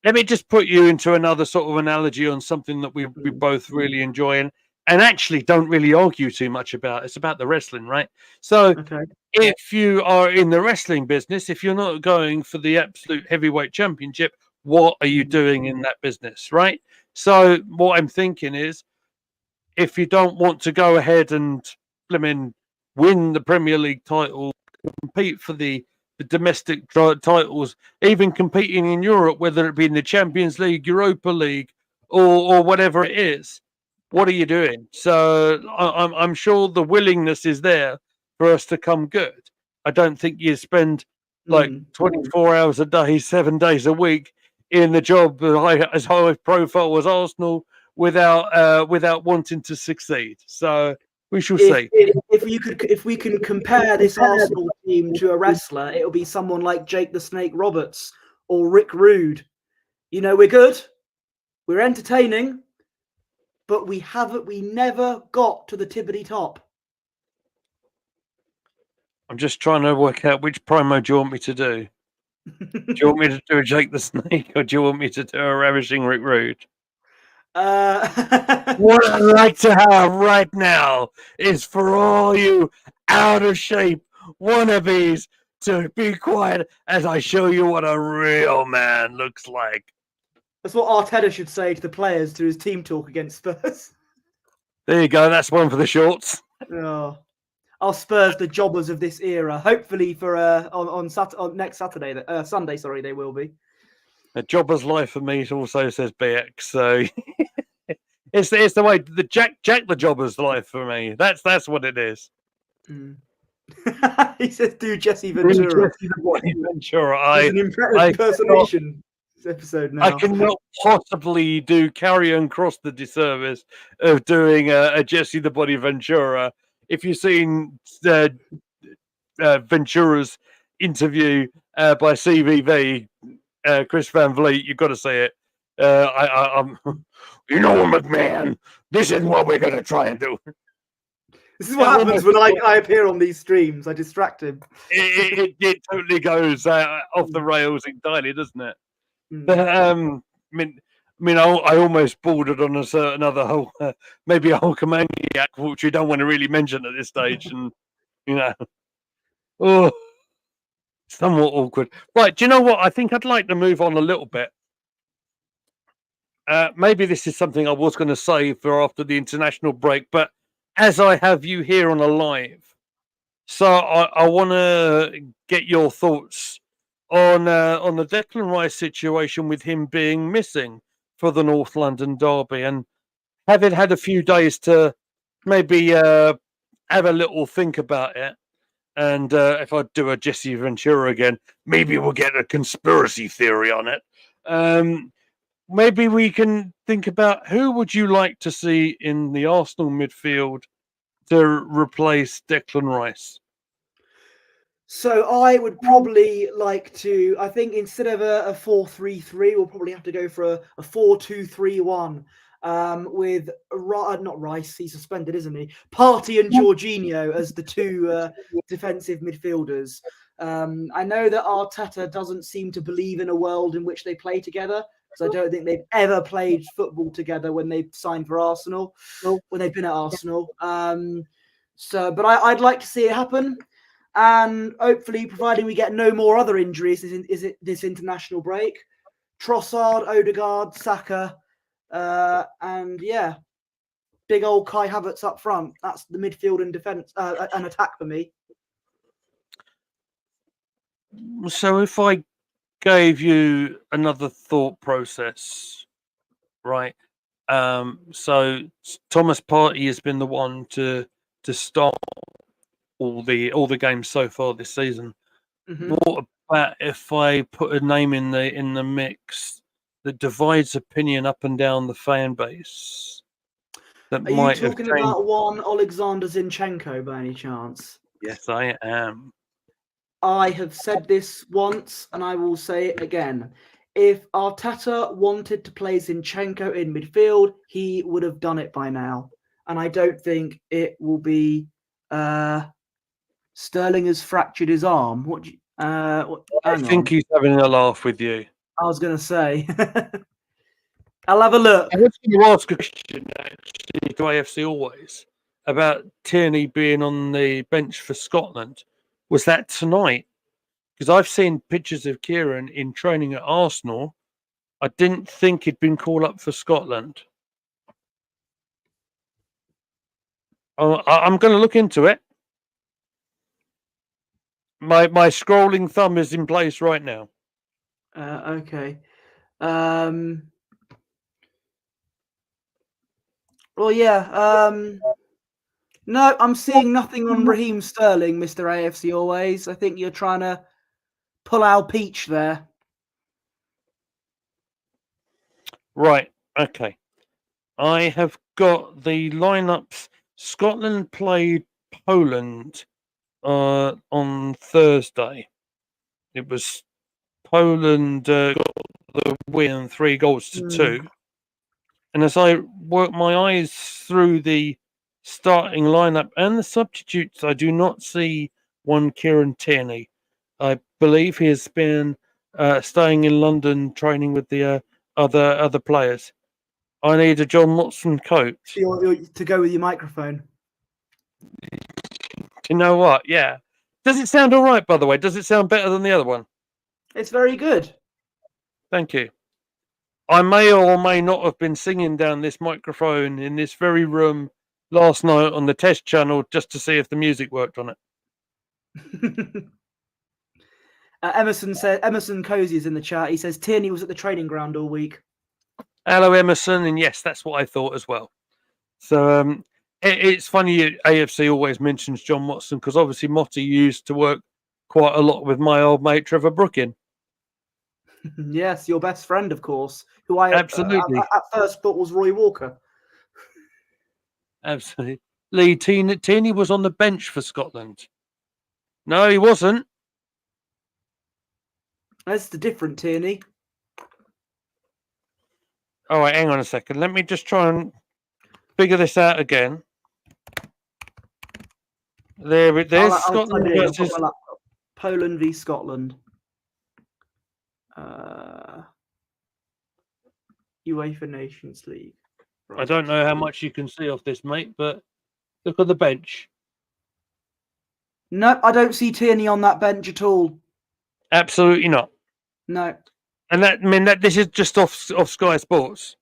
let me just put you into another sort of analogy on something that we both really enjoy and actually don't really argue too much about. It's about the wrestling, right? So if you are in the wrestling business, if you're not going for the absolute heavyweight championship, what are you doing in that business, right? So what I'm thinking is, if you don't want to go ahead and win the Premier League title, compete for the domestic titles, even competing in Europe, whether it be in the Champions League, Europa League, or whatever it is, what are you doing? So I'm sure the willingness is there for us to come good. I don't think you spend like 24 hours a day, 7 days a week in the job as high profile as Arsenal without wanting to succeed. So we shall see. If we can compare this Arsenal team to a wrestler, it'll be someone like Jake the Snake Roberts or Rick Rude. You know, we're good, we're entertaining, but we never got to the tippity top. I'm just trying to work out which promo do you want me to do. Do you want me to do a Jake the Snake, or do you want me to do a Ravishing Rick Rude? What I'd like to have right now is for all you out of shape wannabes to be quiet as I show you what a real man looks like. That's what Arteta should say to the players to his team talk against Spurs. There you go. That's one for the shorts. Oh, our Spurs, the jobbers of this era. Hopefully for on next Sunday. Sorry, they will be. A jobber's life for me also says BX. So it's the way the Jack the jobber's life for me. That's what it is. He says, "Do Jesse Ventura." Ventura. It's an impersonation episode now. I cannot possibly do Carrion Cross the disservice of doing a Jesse the Body Ventura. If you've seen Ventura's interview by CVV, Chris Van Vliet, you've got to see it. I'm, you know, McMahon, this is what we're going to try and do. This is what happens when I appear on these streams. I distract him. It totally goes off the rails entirely, doesn't it? But I almost bordered on a certain other whole, maybe a Hulkamaniac, which we don't want to really mention at this stage, and somewhat awkward. Right, do you know what? I think I'd like to move on a little bit. Maybe this is something I was going to say for after the international break, but as I have you here on a live, so I want to get your thoughts on the Declan Rice situation with him being missing for the North London derby, and having had a few days to maybe have a little think about it. And if I do a Jesse Ventura again, maybe we'll get a conspiracy theory on it. Maybe we can think about who would you like to see in the Arsenal midfield to replace Declan Rice? So I would probably like to. I think instead of a 4-3-3, we'll probably have to go for a 4-2-3-1 with not Rice. He's suspended, isn't he? Partey and Jorginho as the two defensive midfielders. I know that Arteta doesn't seem to believe in a world in which they play together, because I don't think they've ever played football together when they've signed for Arsenal, when they've been at Arsenal. But I'd like to see it happen. And hopefully, providing we get no more other injuries this international break, Trossard, Odegaard, Saka, and yeah, big old Kai Havertz up front. That's the midfield and defence and attack for me. So if I gave you another thought process, right? So Thomas Partey has been the one to start all the games so far this season. Mm-hmm. What about if I put a name in the mix that divides opinion up and down the fan base? That Are you might have talking changed. about one Alexander Zinchenko by any chance? Yes, I am. I have said this once and I will say it again. If Arteta wanted to play Zinchenko in midfield, he would have done it by now. And I don't think it will be Sterling has fractured his arm. I think he's having a laugh with you. I was going to say. I'll have a look. I was going to ask a question actually to AFC Always about Tierney being on the bench for Scotland. Was that tonight? Because I've seen pictures of Kieran in training at Arsenal. I didn't think he'd been called up for Scotland. I'm going to look into it. My scrolling thumb is in place right now. Okay. Well, yeah. No, I'm seeing nothing on Raheem Sterling, Mr. AFC Always. I think you're trying to pull our peach there. Right. Okay. I have got the lineups. Scotland played Poland on Thursday. It was Poland got the win 3-2. And as I work my eyes through the starting lineup and the substitutes, I do not see one Kieran Tierney. I believe he has been staying in London training with the other players. I need a John Watson coat. To go with your microphone. You know what? Yeah. Does it sound all right, by the way? Does it sound better than the other one? It's very good. Thank you. I may or may not have been singing down this microphone in this very room last night on the test channel just to see if the music worked on it. Emerson Cozy is in the chat. He says Tierney was at the training ground all week. Hello, Emerson, and yes, that's what I thought as well. So it's funny AFC always mentions John Watson because obviously Motti used to work quite a lot with my old mate Trevor Brookin. Yes, your best friend, of course, who I absolutely at first thought was Roy Walker. Absolutely. Lee, Tierney was on the bench for Scotland. No, he wasn't. That's the different Tierney. All right, hang on a second. Let me just try and figure this out again. There's Scotland versus Poland v Scotland. UEFA Nations League. Right. I don't know how much you can see off this, mate, but look at the bench. No, I don't see Tierney on that bench at all. Absolutely not. No. And that this is just off Sky Sports.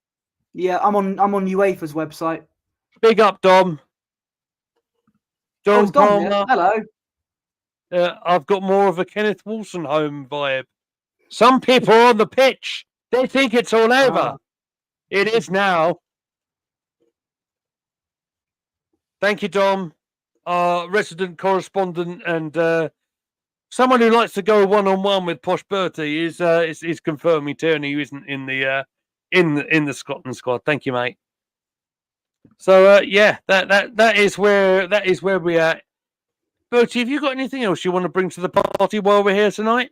Yeah, I'm on UEFA's website. Big up, Dom. Dom Palmer. Yeah. Hello. I've got more of a Kenneth Wolstenholme vibe. Some people on the pitch, they think it's all over. It is now. Thank you, Dom, our resident correspondent and someone who likes to go one-on-one with Posh Bertie is confirming Tierney isn't in the Scotland squad. Thank you, mate. So yeah, that is where we're at. Bertie, have you got anything else you want to bring to the party while we're here tonight?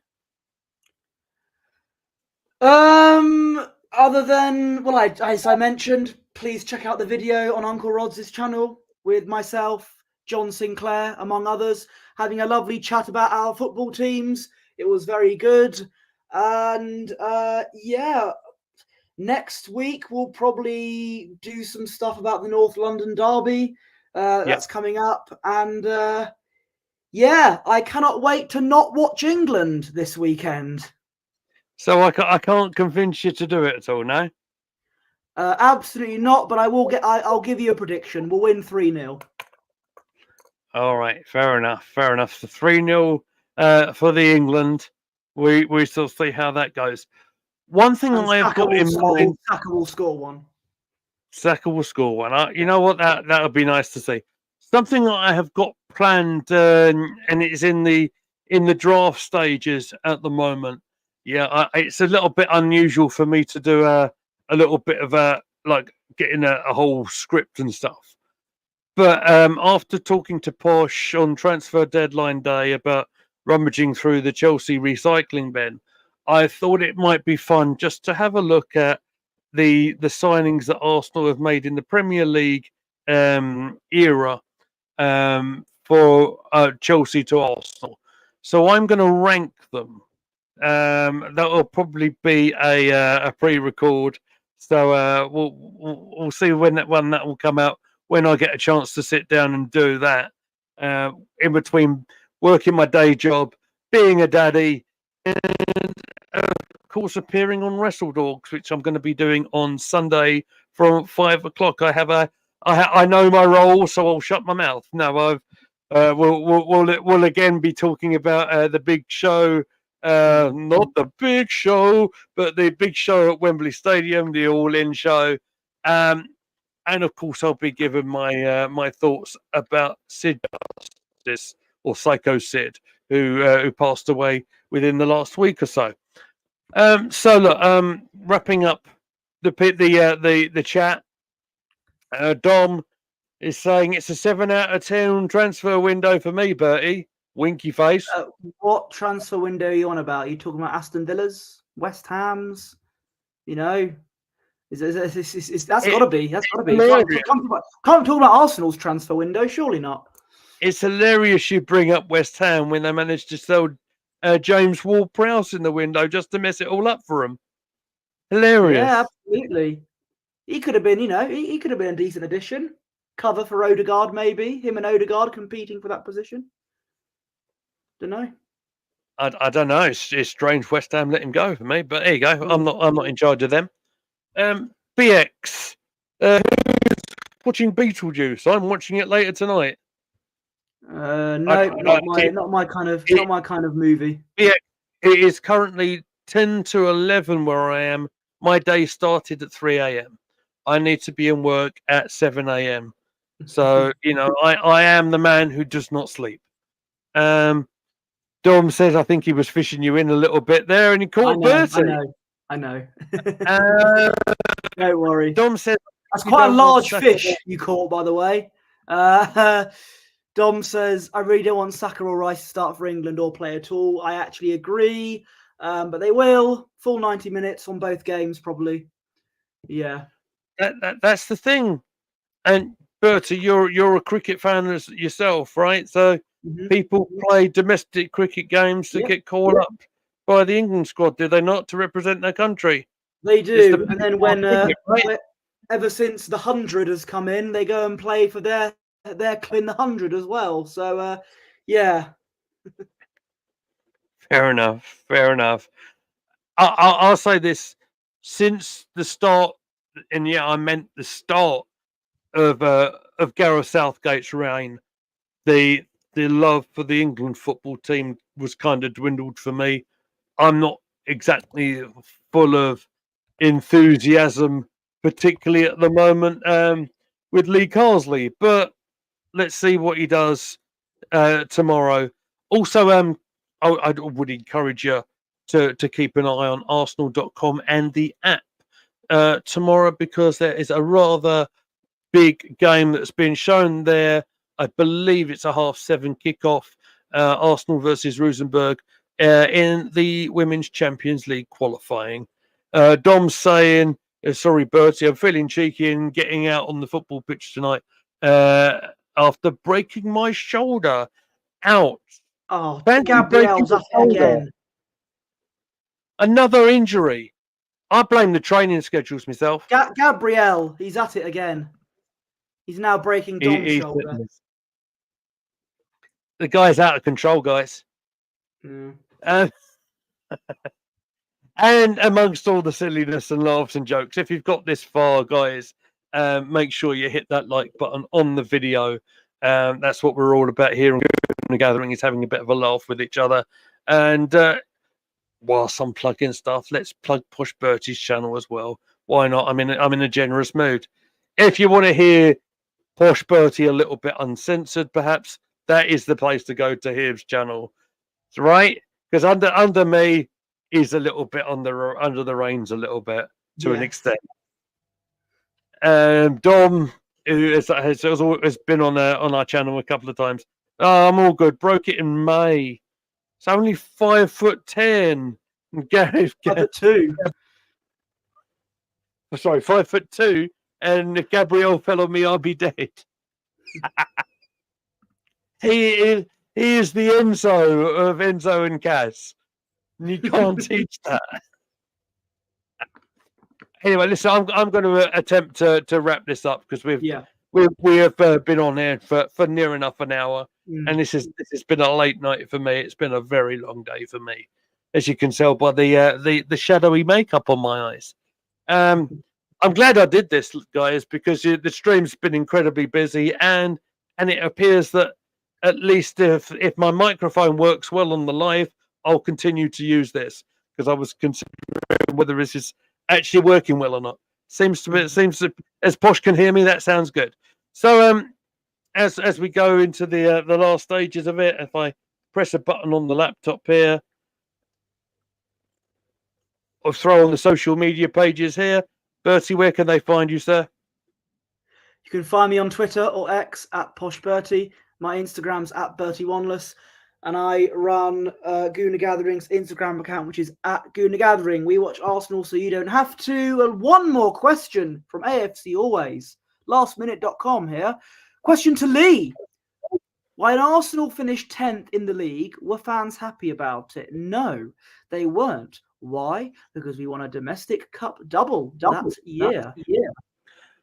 Other than, as I mentioned, please check out the video on Uncle Rod's channel with myself, John Sinclair, among others, having a lovely chat about our football teams. It was very good. And yeah, next week we'll probably do some stuff about the North London Derby. That's coming up. And yeah, I cannot wait to not watch England this weekend. So I can't convince you to do it at all, no? Absolutely not, but I'll give you a prediction. We'll win 3-0. All right, fair enough. Fair enough. So 3-0 for the England. We still see how that goes. One thing And I have got in mind, Saka will score one. Saka will score one. You know what? That would be nice to see. Something that I have got planned, and it's in the draft stages at the moment. Yeah, it's a little bit unusual for me to do a little bit of like getting a whole script and stuff. But after talking to Posh on transfer deadline day about rummaging through the Chelsea recycling bin, I thought it might be fun just to have a look at the signings that Arsenal have made in the Premier League era for Chelsea to Arsenal. So I'm going to rank them. That will probably be a pre-record. So we'll see when that will come out, when I get a chance to sit down and do that. In between working my day job, being a daddy, and of course appearing on Wrestle Dogs, which I'm going to be doing on Sunday from 5 o'clock. I know my role, so I'll shut my mouth. No, we'll again be talking about the big show. Not the big show, but the big show at Wembley Stadium, the All-In show. And of course, I'll be giving my thoughts about Sid Justice, or Psycho Sid, who passed away within the last week or so. So look, wrapping up the chat. Dom is saying it's a 7 out of 10 transfer window for me, Bertie. Winky face. What transfer window are you on about? Are you talking about Aston Villa's, West Ham's? You know, that's got to be. That's got to be. Can't talk about Arsenal's transfer window. Surely not. It's hilarious you bring up West Ham when they managed to sell James Ward-Prowse in the window just to mess it all up for them. Hilarious. Yeah, absolutely. He could have been, he could have been a decent addition. Cover for Odegaard, maybe. Him and Odegaard competing for that position. Don't know. I don't know. It's strange West Ham let him go for me, but there you go. I'm not in charge of them. BX, who's watching Beetlejuice? I'm watching it later tonight. No, not my kind of movie. BX, it is currently 10 to 11 where I am. My day started at 3 a.m. I need to be in work at 7 a.m. So I am the man who does not sleep. Dom says, I think he was fishing you in a little bit there, and he caught Bertie. I know. Don't worry. Dom says, that's quite a large fish you caught, by the way. Dom says, I really don't want Saka or Rice to start for England or play at all. I actually agree, but they will. Full 90 minutes on both games, probably. Yeah. That's the thing. And Bertie, you're a cricket fan yourself, right? So people play domestic cricket games to get called up by the England squad, do they not, to represent their country? They do. And then when ever since the 100 has come in, they go and play for their club in the 100 as well. So yeah. Fair enough. I'll say this: since the start, and I meant the start of Gareth Southgate's reign, the love for the England football team was kind of dwindled for me. I'm not exactly full of enthusiasm, particularly at the moment with Lee Carsley, but let's see what he does tomorrow. Also, I would encourage you to keep an eye on Arsenal.com and the app tomorrow, because there is a rather big game that's been shown there. I believe it's a 7:30 kickoff. Arsenal versus Rosenborg in the Women's Champions League qualifying. Dom's saying, sorry, Bertie, I'm feeling cheeky and getting out on the football pitch tonight. after breaking my shoulder. Ouch. Oh, Fancy breaking Gabriel's the at it shoulder. again. Another injury. I blame the training schedules myself. Gabriel, he's at it again. He's now breaking Dom's shoulder. The guy's out of control, guys. Yeah. And amongst all the silliness and laughs and jokes, if you've got this far, guys, make sure you hit that like button on the video. That's what we're all about here on Gooner Gathering, is having a bit of a laugh with each other. And whilst I'm plugging stuff, let's plug Posh Bertie's channel as well. Why not? I'm in a generous mood. If you want to hear Posh Bertie a little bit uncensored, perhaps that is the place to go, to his channel, right? Because under me, he's a little bit under the reins a little bit to an extent. Dom, who has been on our channel a couple of times. Oh, I'm all good. Broke it in May. It's only 5'10". 5'2". Sorry, 5'2". And if Gabriel fell on me, I'll be dead. He is the Enzo of Enzo and Kaz. You can't teach that. Anyway, listen, I'm going to attempt to wrap this up, because we have been on here for near enough an hour, and this has been a late night for me. It's been a very long day for me, as you can tell by the shadowy makeup on my eyes. I'm glad I did this, guys, because the stream's been incredibly busy, and it appears that at least if my microphone works well on the live, I'll continue to use this, because I was considering whether this is actually working well or not. Seems to, as Posh can hear me, that sounds good. So as we go into the last stages of it, if I press a button on the laptop here, or throw on the social media pages here, Bertie, where can they find you, sir? You can find me on Twitter or X at Posh Bertie. My Instagram's at Bertie Wanless. And I run Gooner Gathering's Instagram account, which is at Gooner Gathering. We watch Arsenal so you don't have to. And one more question from AFC Always. Lastminute.com here. Question to Lee. When Arsenal finished 10th in the league, were fans happy about it? No, they weren't. Why? Because we won a domestic cup double that year.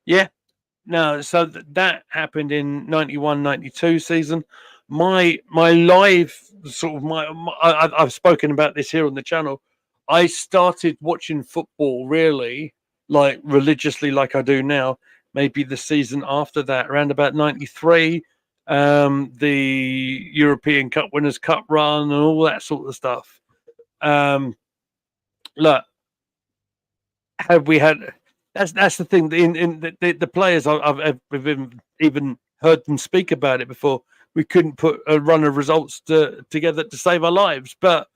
Yeah. No, so that happened in 91-92 season. My live sort of I've spoken about this here on the channel. I started watching football really, like religiously, like I do now, maybe the season after that, around about 93, the European Cup Winners' Cup run and all that sort of stuff. Look, have we had? That's the thing. In the players, I've even heard them speak about it before. We couldn't put a run of results together to save our lives, but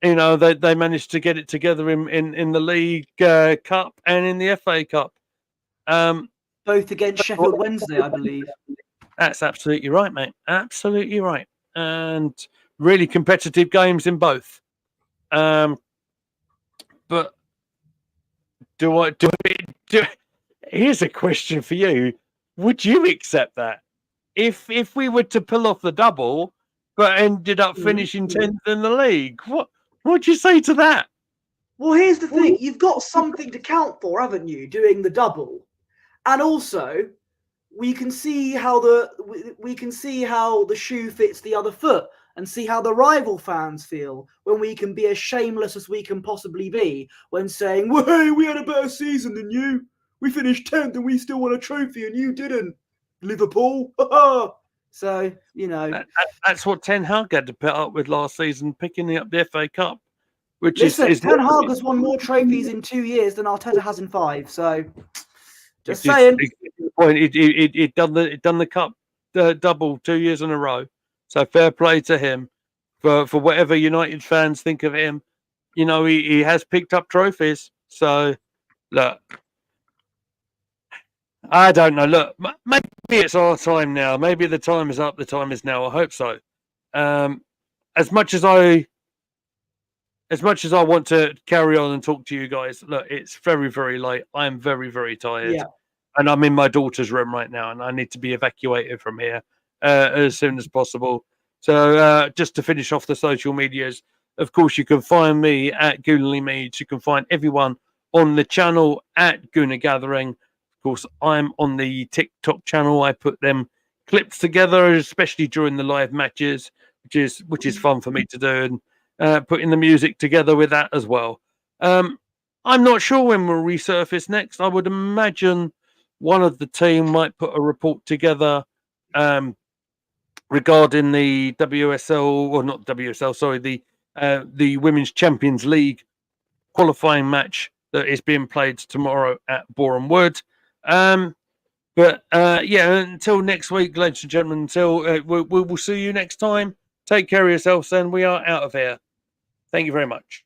you know they managed to get it together in the League Cup and in the FA Cup. Both against Sheffield Wednesday, I believe. That's absolutely right, mate. Absolutely right, and really competitive games in both. But do here's a question for you. Would you accept that? If we were to pull off the double, but ended up finishing 10th in the league, what would you say to that? Well, here's the thing. You've got something to count for, haven't you, doing the double? And also, we can see how the shoe fits the other foot, and see how the rival fans feel when we can be as shameless as we can possibly be when saying, well, hey, we had a better season than you. We finished 10th and we still won a trophy and you didn't. Liverpool. So, you know. That's what Ten Hag had to put up with last season, picking up the FA Cup. Which Listen, is Ten Hag has won more trophies in 2 years than Arteta has in 5. So, just saying. He'd done the cup double 2 years in a row. So fair play to him for whatever United fans think of him. You know, he has picked up trophies. So look, I don't know. Look, maybe it's our time now. Maybe the time is up. The time is now. I hope so. As much as I want to carry on and talk to you guys, look, it's very, very late. I am very, very tired. and I'm in my daughter's room right now, and I need to be evacuated from here as soon as possible. So just to finish off the social medias, of course, you can find me at Goonerly Meads. You can find everyone on the channel at Gooner Gathering. Of course, I'm on the TikTok channel. I put them clips together, especially during the live matches, which is fun for me to do, and putting the music together with that as well. I'm not sure when we'll resurface next. I would imagine one of the team might put a report together regarding the WSL, or not WSL, sorry, the Women's Champions League qualifying match that is being played tomorrow at Boreham Wood. But yeah, until next week, ladies and gentlemen, until we'll see you next time. Take care of yourselves, and we are out of here. Thank you very much.